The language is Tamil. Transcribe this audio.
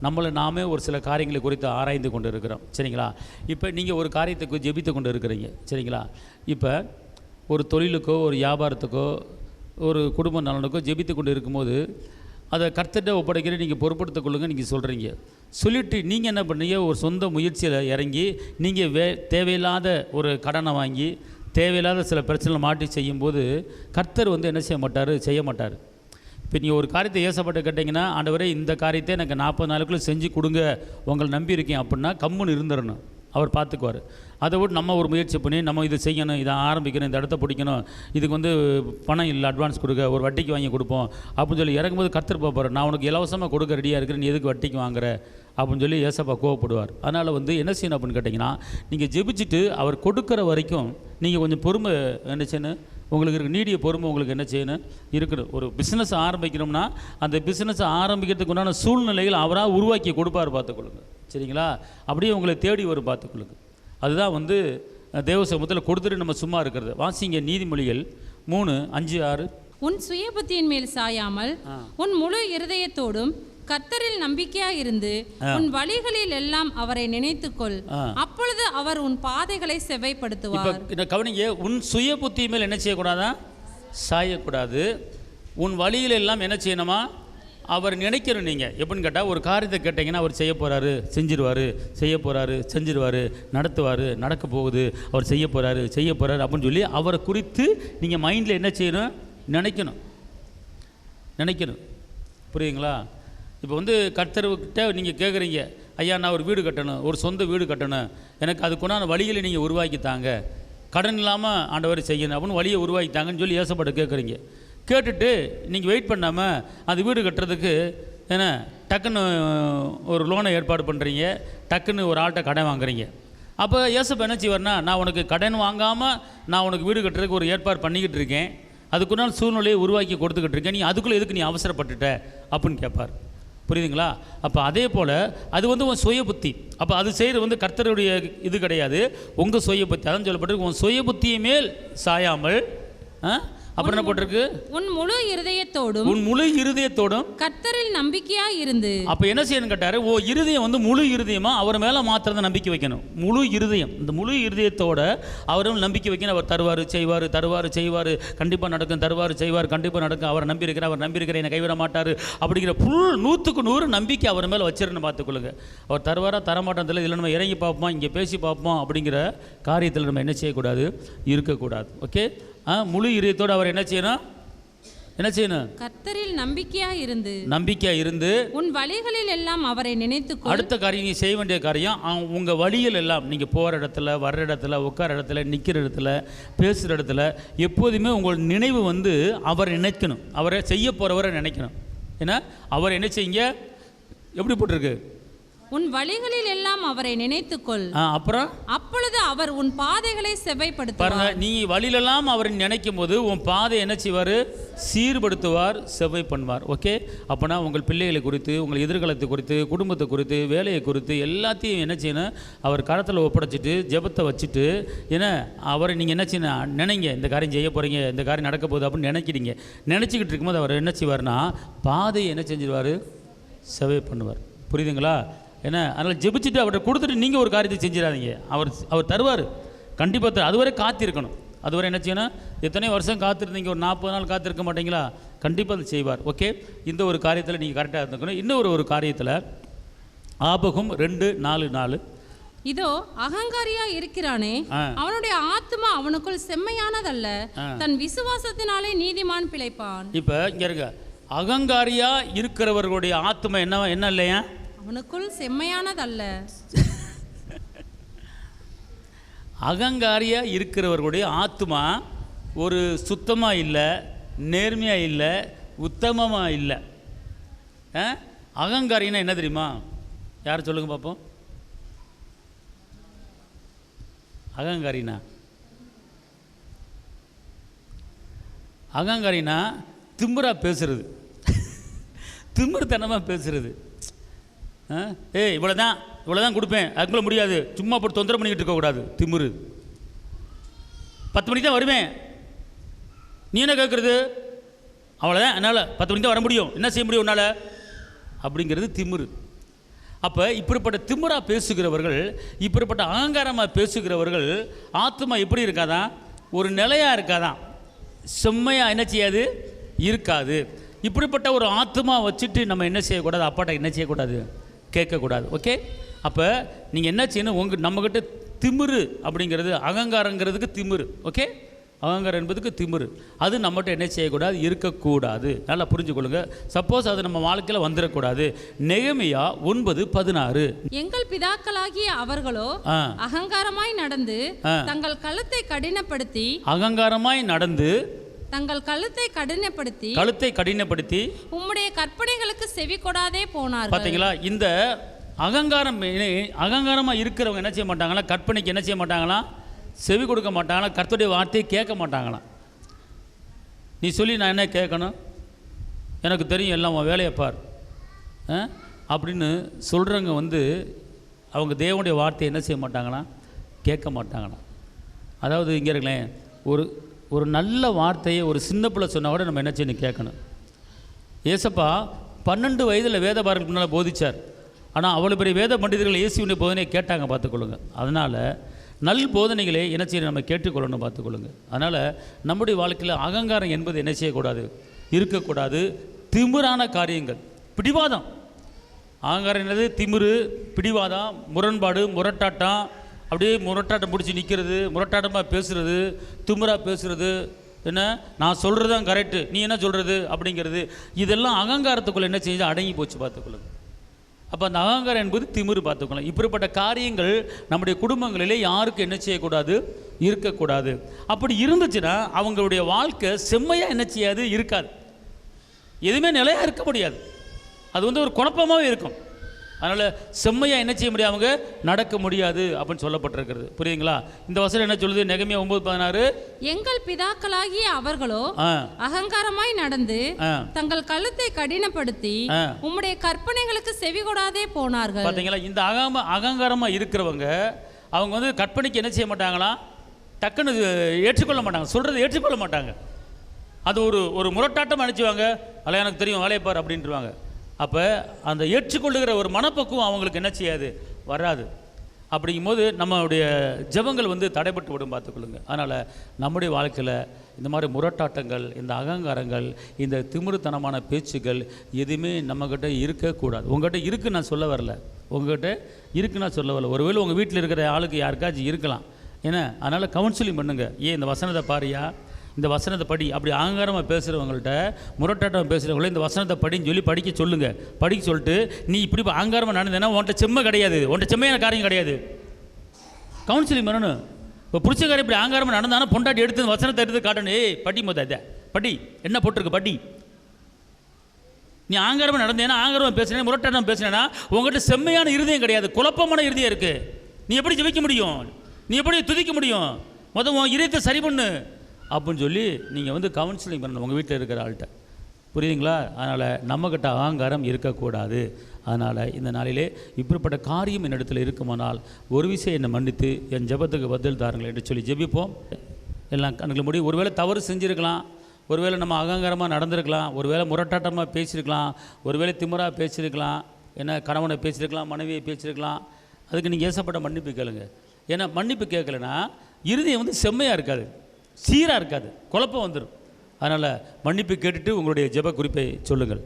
நம்மளை நாமே ஒரு சில காரியங்களை குறித்து ஆராய்ந்து கொண்டு இருக்கிறோம். சரிங்களா? இப்போ நீங்கள் ஒரு காரியத்துக்கு ஜெபித்து கொண்டு இருக்கிறீங்க. சரிங்களா? இப்போ ஒரு தொழிலுக்கோ ஒரு வியாபாரத்துக்கோ ஒரு குடும்ப நலனுக்கோ ஜெபித்து கொண்டு இருக்கும்போது அதை கர்த்தர்கிட்ட ஒப்படைக்கிற நீங்கள் பொறுப்படுத்திக் கொள்ளுங்க நீங்கள் சொல்கிறீங்க. சொல்லிவிட்டு நீங்கள் என்ன பண்ணீங்க, ஒரு சொந்த முயற்சியில் இறங்கி நீங்கள் தேவையில்லாத ஒரு கடனை வாங்கி தேவையில்லாத சில பிரச்சனைகளை மாட்டி செய்யும்போது கர்த்தர் என்ன செய்ய மாட்டார். இப்போ நீங்கள் ஒரு காரியத்தை ஏசப்பட்டு கேட்டிங்கன்னா, ஆண்டவரே இந்த காரியத்தை எனக்கு 40 நாளுக்குள்ளே செஞ்சு கொடுங்க, உங்களை நம்பி இருக்கேன் அப்படின்னா கம்முன்னு இருந்துடணும், அவர் பார்த்துக்குவார். அதை விட்டு நம்ம ஒரு முயற்சி பண்ணி நம்ம இதை செய்யணும், இதை ஆரம்பிக்கணும், இந்த இடத்த பிடிக்கணும், இதுக்கு பணம் இல்லை அட்வான்ஸ் கொடுக்க, ஒரு வட்டிக்கு வாங்கி கொடுப்போம் அப்படின்னு சொல்லி இறங்கும்போது கர்த்தர் பார்ப்பார், நான் உனக்கு இலவசமாக கொடுக்க ரெடியாக இருக்கிறேன், நீ எதுக்கு வட்டிக்கு வாங்குற அப்படின்னு சொல்லி ஏசப்பா கோவப்படுவார். அதனால் என்ன செய்யணும் அப்படின்னு கேட்டிங்கன்னா, நீங்கள் ஜெபிச்சுட்டு அவர் கொடுக்குற வரைக்கும் நீங்கள் கொஞ்சம் பொறுமை என்ன செய்யணும், உங்களுக்கு இருக்க நீடிய பொறுமை உங்களுக்கு என்ன செய்யணும் இருக்கணும். ஒரு பிஸ்னஸ் ஆரம்பிக்கணும்னா அந்த பிஸ்னஸை ஆரம்பிக்கிறதுக்கு உண்டான சூழ்நிலைகள் அவராக உருவாக்கி கொடுப்பார், பார்த்துக்கொள்ளுங்க. சரிங்களா? அப்படியே உங்களை தேடி வரும், பார்த்துக்கொள்ளுங்க. அதுதான் தேவ சமூகத்தில் கொடுத்துட்டு நம்ம சும்மா இருக்கிறது. வாசிங்க நீதிமொழிகள் 3:5-6. உன் சுய புத்தியின் மேல் சாயாமல் உன் முழு இருதயத்தோடும் கர்த்தரில் நம்பிக்கையா இருந்து உன் வழிகளில் எல்லாம் அவரை நினைத்துக்கொள், அப்பொழுது அவர் உன் பாதைகளை செவ்வைப்படுத்துவார். கவனிங்க, உன் சுய புத்தி மேல் என்ன செய்யக்கூடாதா, சாயக்கூடாது. உன் வழியில் எல்லாம் என்ன செய்யணுமா, அவர் நினைக்கிறோம். நீங்கள் எப்படின்னு கேட்டால், ஒரு காரியத்தை கேட்டிங்கன்னா அவர் செய்ய போகிறாரு, செஞ்சிருவார், செய்ய போகிறாரு, செஞ்சிருவார், நடத்துவார், நடக்க போகுது, அவர் செய்ய போகிறாரு அப்படின்னு சொல்லி அவரை குறித்து நீங்கள் மைண்டில் என்ன செய்யணும், நினைக்கணும். புரியுதுங்களா? இப்போ கர்த்தர்கிட்ட நீங்கள் கேட்குறீங்க, ஐயா நான் ஒரு வீடு கட்டணும், ஒரு சொந்த வீடு கட்டணும், எனக்கு அதுக்குண்டான வழிகளை நீங்கள் உருவாக்கித்தாங்க, கடன் இல்லாமல் ஆண்டவர் செய்யணும் அப்படின்னு வழியை உருவாக்கித்தாங்கன்னு சொல்லி ஏசப்பட்டு கேட்குறீங்க. கேட்டுட்டு நீங்கள் வெயிட் பண்ணாமல் அந்த வீடு கட்டுறதுக்கு டக்குன்னு ஒரு லோனை ஏற்பாடு பண்ணுறீங்க, டக்குன்னு ஒரு ஆள்கிட்ட கடன் வாங்குறீங்க. அப்போ ஏசப்பா என்ன செய்வார்னா, நான் உனக்கு கடன் வாங்காமல் நான் உனக்கு வீடு கட்டுறதுக்கு ஒரு ஏற்பாடு பண்ணிக்கிட்டு இருக்கேன், அதுக்குண்டான சூழ்நிலையை உருவாக்கி கொடுத்துக்கிட்டு இருக்கேன், நீ அதுக்குள்ளே எதுக்கு நீ அவசரப்பட்டுட்ட அப்படின்னு கேட்பார். புரியுதுங்களா? அப்போ அதே போல் அது உன் சுய புத்தி. அப்போ அது செய்கிறது கர்த்தருடைய இது கிடையாது, உங்கள் சுய புத்தி. அதான் சொல்லப்பட்டிருக்கு, உன் சுய புத்தியை மேல் சாயாமல் அப்புறம் என்ன போட்டிருக்கு, உன் முழு இருதயத்தோடும் கர்த்தரில் நம்பிக்கையா இருந்து. அப்போ என்ன செய்யணும் கேட்டாரு, இருதயம் முழு இருதயமா அவர் மேலே மாத்திரம் நம்பிக்கை வைக்கணும். முழு இருதயம், இந்த முழு இருதயத்தோட அவரும் நம்பிக்கை வைக்கணும். அவர் செய்வார், கண்டிப்பாக நடக்கும், கண்டிப்பாக நடக்கும், அவர் நம்பியிருக்கிறேன், என்னை கைவிட மாட்டார் அப்படிங்கிற 100% நம்பிக்கை அவர் மேலே வச்சிருன்னு பார்த்துக்கொள்ளுங்க. அவர் தருவாரா தரமாட்டதில்லை, இல்லை நம்ம இறங்கி பார்ப்போம், இங்கே பேசி பார்ப்போம் அப்படிங்கிற காரியத்தில் நம்ம என்ன செய்யக்கூடாது, இருக்கக்கூடாது. ஓகே? முழு இதயத்தோடு அவர் என்ன செய்யணும், கர்த்தரில் நம்பிக்கையா இருந்து உன் வழிகளில் எல்லாம் அவரை நினைத்துக்கொள். அடுத்த காரியம் நீ செய்ய வேண்டிய காரியம், உங்க வழியில் எல்லாம் நீங்க போற இடத்துல, வர்ற இடத்துல, உட்கார இடத்துல, நிக்கிற இடத்துல, பேசுற இடத்துல எப்போதுமே உங்கள் நினைவு அவரை நினைக்கணும், அவரை செய்ய போறவரை நினைக்கணும். ஏன்னா அவர் என்ன செய்யுங்க, எப்படி போட்டிருக்கு, உன் வழிகளில் எல்லாம் அவரை நினைத்துக்கொள், அப்புறம் அப்பொழுது அவர் உன் பாதைகளை செவ்வைப்படுத்துவார். பாருங்க, நீ வழியிலெல்லாம் அவரை நினைக்கும் போது உன் பாதை என்ன செய்வார், சீர்படுத்துவார், செவ்வை பண்ணுவார். ஓகே? அப்போனா உங்கள் பிள்ளைகளை குறித்து, உங்கள் எதிர்காலத்தை குறித்து, குடும்பத்தை குறித்து, வேலையை குறித்து எல்லாத்தையும் என்ன செய்யணும், அவர் கரத்தில் ஒப்படைச்சிட்டு ஜெபத்தை வச்சுட்டு அவரை நீங்கள் என்ன செய்யணும், நினைங்க, இந்த காரியம் செய்ய போகிறீங்க, இந்த காரியம் நடக்க போகுது அப்படின்னு நினச்சிக்கிட்டு இருக்கும்போது அவர் என்ன செய்வார்னா பாதையை என்ன செஞ்சிருவார், செவ்வை பண்ணுவார். புரியுதுங்களா? அதனால் ஜெபிச்சுட்டு அவர்கிட்ட கொடுத்துட்டு நீங்கள் ஒரு காரியத்தை செஞ்சிடாதீங்க. அவர் தருவார், கண்டிப்பாக அதுவரை காத்திருக்கணும். அதுவரை என்ன செய்யணும், எத்தனை வருஷம் காத்திருந்தீங்க, ஒரு 40 நாள் காத்திருக்க மாட்டீங்களா, கண்டிப்பாக அது செய்வார். ஓகே? இந்த ஒரு காரியத்தில் நீங்கள் கரெக்டாக இருந்துக்கணும். இன்னும் ஒரு காரியத்தில் ஆபகும் 2:4. இதோ அகங்காரியா இருக்கிறானே, அவனுடைய ஆத்மா அவனுக்குள் செம்மையானதல்ல, தன் விசுவாசத்தினாலே நீதிமான் பிழைப்பான். இப்போ இங்கே இருக்க அகங்காரியா இருக்கிறவர்களுடைய ஆத்மா என்ன இல்லையா, அவனுக்குள் செம்மையானதல்ல. அகங்காரியா இருக்கிறவர்களுடைய ஆத்மா ஒரு சுத்தமாக இல்லை, நேர்மையாக இல்லை, உத்தமமாக இல்லை. அகங்காரினா என்ன தெரியுமா, யார் சொல்லுங்க பார்ப்போம். அகங்காரினா திமிரா பேசுறது, திமிர்த்தனமாக பேசுறது. இவ்வளோதான் கொடுப்பேன், அதுக்குள்ள முடியாது, சும்மா போட்டு தொந்தரவு பண்ணிக்கிட்டு இருக்கக்கூடாது, திமிரு. 10 மணிக்கு தான் வருவேன், நீ என்ன கேட்குறது, அவ்வளோதான், என்னால் 10 மணிக்கு தான் வர முடியும், என்ன செய்ய முடியும் உன்னால் அப்படிங்கிறது திமிரு. அப்போ இப்படிப்பட்ட திமிரா பேசுகிறவர்கள், இப்படிப்பட்ட அகங்காரமாக பேசுகிறவர்கள் ஆத்மா எப்படி இருக்காதான்? ஒரு நிலையாக இருக்காதான், செம்மையாக என்ன செய்யாது, இருக்காது. இப்படிப்பட்ட ஒரு ஆத்மா வச்சுட்டு நம்ம என்ன செய்யக்கூடாது? அப்பாட்ட என்ன செய்யக்கூடாது? கேட்கக்கூடாது. ஓகே, அப்போ நீங்கள் என்ன செய்யணும்? நம்மக்கிட்ட திமிரு அப்படிங்கிறது, அகங்காரங்கிறதுக்கு திமிரு. ஓகே, அகங்காரம் என்பதுக்கு திமிரு, அது நம்மகிட்ட என்ன செய்யக்கூடாது? இருக்கக்கூடாது. நல்லா புரிஞ்சுக்கொள்ளுங்க. சப்போஸ் அது நம்ம வாழ்க்கையில் வந்துடக்கூடாது. நெகேமியா 9:16, எங்கள் பிதாக்களாகிய அவர்களோ அகங்காரமாய் நடந்து தங்கள் கழுத்தை கடினப்படுத்தி தங்கள் கழுத்தை கடினப்படுத்தி உம்முடைய கற்பனைகளுக்கு செவி கொடாதே போனார்கள். பார்த்தீங்களா? இந்த அகங்காரமாக இருக்கிறவங்க என்ன செய்ய மாட்டாங்களா? கற்பனைக்கு என்ன செய்ய மாட்டாங்களா? செவி கொடுக்க மாட்டாங்களா? கர்த்தருடைய வார்த்தையை கேட்க மாட்டாங்களாம். நீ சொல்லி நான் என்ன கேட்கணும்? எனக்கு தெரியும், எல்லாம் உன் வேலையை பார் அப்படின்னு சொல்கிறவங்க அவங்க தேவனுடைய வார்த்தையை என்ன செய்ய மாட்டாங்களாம்? கேட்க மாட்டாங்களாம். அதாவது இங்கே இருங்களேன், ஒரு நல்ல வார்த்தையை ஒரு சின்ன பிள்ளை சொன்னால் கூட நம்ம என்ன செய்யணும்? கேட்கணும். ஏசப்பா 12 வயதில் வேத பாரலுக்கு முன்னால் போதிச்சார். ஆனால் அவ்வளோ பெரிய வேத பண்டிதர்கள் இயேசுவினுடைய போதனையை கேட்டாங்க. பார்த்துக்கொள்ளுங்க. அதனால் நல் போதனைகளை என்ன செய்ய நம்ம கேட்டுக்கொள்ளணும். பார்த்துக்கொள்ளுங்க. அதனால் நம்முடைய வாழ்க்கையில் அகங்காரம் என்பது என்ன செய்யக்கூடாது? இருக்கக்கூடாது. திமிரான காரியங்கள், பிடிவாதம். அகங்காரம் என்னது? திமிரு, பிடிவாதம், முரண்பாடு, முரட்டாட்டம், அப்படியே முரட்டாட்டம் பிடிச்சி நிற்கிறது, முரட்டாட்டமாக பேசுகிறது, திமிராக பேசுகிறது, என்ன நான் சொல்கிறது தான் கரெக்டு, நீ என்ன சொல்கிறது அப்படிங்கிறது, இதெல்லாம் அகங்காரத்துக்குள்ளே என்ன செஞ்சு அடங்கி போச்சு. பார்த்துக்கொள்ளுங்க. அப்போ அந்த அகங்காரம் என்பது திமிரு. பார்த்துக்கலாம். இப்படிப்பட்ட காரியங்கள் நம்முடைய குடும்பங்களிலே யாருக்கு என்ன செய்யக்கூடாது? இருக்கக்கூடாது. அப்படி இருந்துச்சுன்னா அவங்களுடைய வாழ்க்கை செம்மையாக என்ன செய்யாது? இருக்காது. எதுவுமே நிலையாக இருக்க முடியாது. அது ஒரு குழப்பமாகவே இருக்கும். அதனால் செம்மையாக என்ன செய்ய முடியாது? அவங்க நடக்க முடியாது அப்படின்னு சொல்லப்பட்டிருக்கிறது. புரியுதுங்களா? இந்த வசனம் என்ன சொல்லுது? நெகேமியா 9:16, எங்கள் பிதாக்களாகிய அவர்களோ அகங்காரமாய் நடந்து தங்கள் கழுத்தை கடினப்படுத்தி உம்முடைய கற்பனைகளுக்கு செவி கொடாதே போனார்கள். பார்த்தீங்களா? இந்த அகங்காரமாக இருக்கிறவங்க அவங்க கற்பனைக்கு என்ன செய்ய மாட்டாங்களா? டக்குன்னு ஏற்றுக்கொள்ள மாட்டாங்க. சொல்கிறத ஏற்றுக்கொள்ள மாட்டாங்க. அது ஒரு முரட்டாட்டம் அனுப்பிச்சுவாங்க. அல்ல எனக்கு தெரியும், வேலையை பார் அப்படின்ட்டுருவாங்க. அப்போ அந்த ஏற்றுக்கொள்ளுகிற ஒரு மனப்பக்குவம் அவங்களுக்கு என்ன செய்யாது? வராது. அப்படிங்கும்போது நம்மளுடைய ஜெபங்கள் தடைப்பட்டு விடும். பார்த்துக்கொள்ளுங்க. அதனால் நம்முடைய வாழ்க்கையில் இந்த மாதிரி முரட்டாட்டங்கள், இந்த அகங்காரங்கள், இந்த திமிருத்தனமான பேச்சுகள் எதுவுமே நம்மக்கிட்ட இருக்கக்கூடாது. உங்கள்கிட்ட இருக்குன்னு நான் சொல்ல வரல, உங்கள்கிட்ட இருக்குன்னு நான் சொல்ல வரல. ஒருவேளை உங்கள் வீட்டில் இருக்கிற ஆளுக்கு யாருக்காச்சும் இருக்கலாம். ஏன்னா அதனால் கவுன்சிலிங் பண்ணுங்கள். இந்த வசனத்தை பாரியா, இந்த வசனத்தை படி. அப்படி அகங்காரமாக பேசுகிறவங்கள்ட்ட, முரட்டாட்டம் பேசுகிறவங்கள இந்த வசனத்தை படின்னு சொல்லி படிக்க சொல்லுங்கள். படிக்க சொல்லிட்டு, நீ இப்படி அகங்காரமாக நடந்தேன்னா உன்ட்ட செம்மை கிடையாது, உன்ட்ட செம்மையான காரியம் கிடையாது. கவுன்சிலிங் பண்ணணும். இப்போ பிடிச்சக்காரன் இப்படி அகங்காரமாக நடந்தானா பொண்டாட்டி எடுத்து வசனத்தை எடுத்து காட்டணும். படி இதை படி, என்ன போட்டிருக்கு படி. நீ அகங்காரமாக நடந்தேன்னா, அகங்காரமாக பேசுனேன், முரட்டாட்டம் பேசுனேன்னா உங்கள்கிட்ட செம்மையான இருதயம் கிடையாது, குழப்பமான இருதயம் இருக்குது. நீ எப்படி ஜெபிக்க முடியும்? நீ எப்படி துதிக்க முடியும்? உன் இதயத்தை சரி பண்ணு அப்படின்னு சொல்லி நீங்கள் கவுன்சிலிங் பண்ணணும் உங்கள் வீட்டில் இருக்கிற ஆள்கிட்ட. புரியுதுங்களா? அதனால் நம்மக்கிட்ட அகங்காரம் இருக்கக்கூடாது. அதனால் இந்த நாளிலே இப்படிப்பட்ட காரியம் என்னிடத்தில் இருக்குமானால் ஒரு விஷயம் என்னை மன்னித்து என் ஜெபத்துக்கு பதில் தாருங்கள் என்று சொல்லி ஜெபிப்போம். எல்லாம் கணக்கில் முடியும். ஒருவேளை தவறு செஞ்சுருக்கலாம், ஒருவேளை நம்ம அகங்காரமாக நடந்திருக்கலாம், ஒருவேளை முரட்டாட்டமாக பேசியிருக்கலாம், ஒருவேளை திமிராக பேசியிருக்கலாம், ஏன்னா கணவனை பேசியிருக்கலாம், மனைவியை பேசியிருக்கலாம். அதுக்கு நீங்கள் ஏசப்பட்ட மன்னிப்பு கேளுங்க. ஏன்னா மன்னிப்பு கேட்கலன்னா இருதயம் செம்மையாக இருக்காது, சீராக இருக்காது, குழப்பம் வந்துடும். அதனால் மன்னிப்பு கேட்டுட்டு உங்களுடைய ஜெப குறிப்பை சொல்லுங்கள்.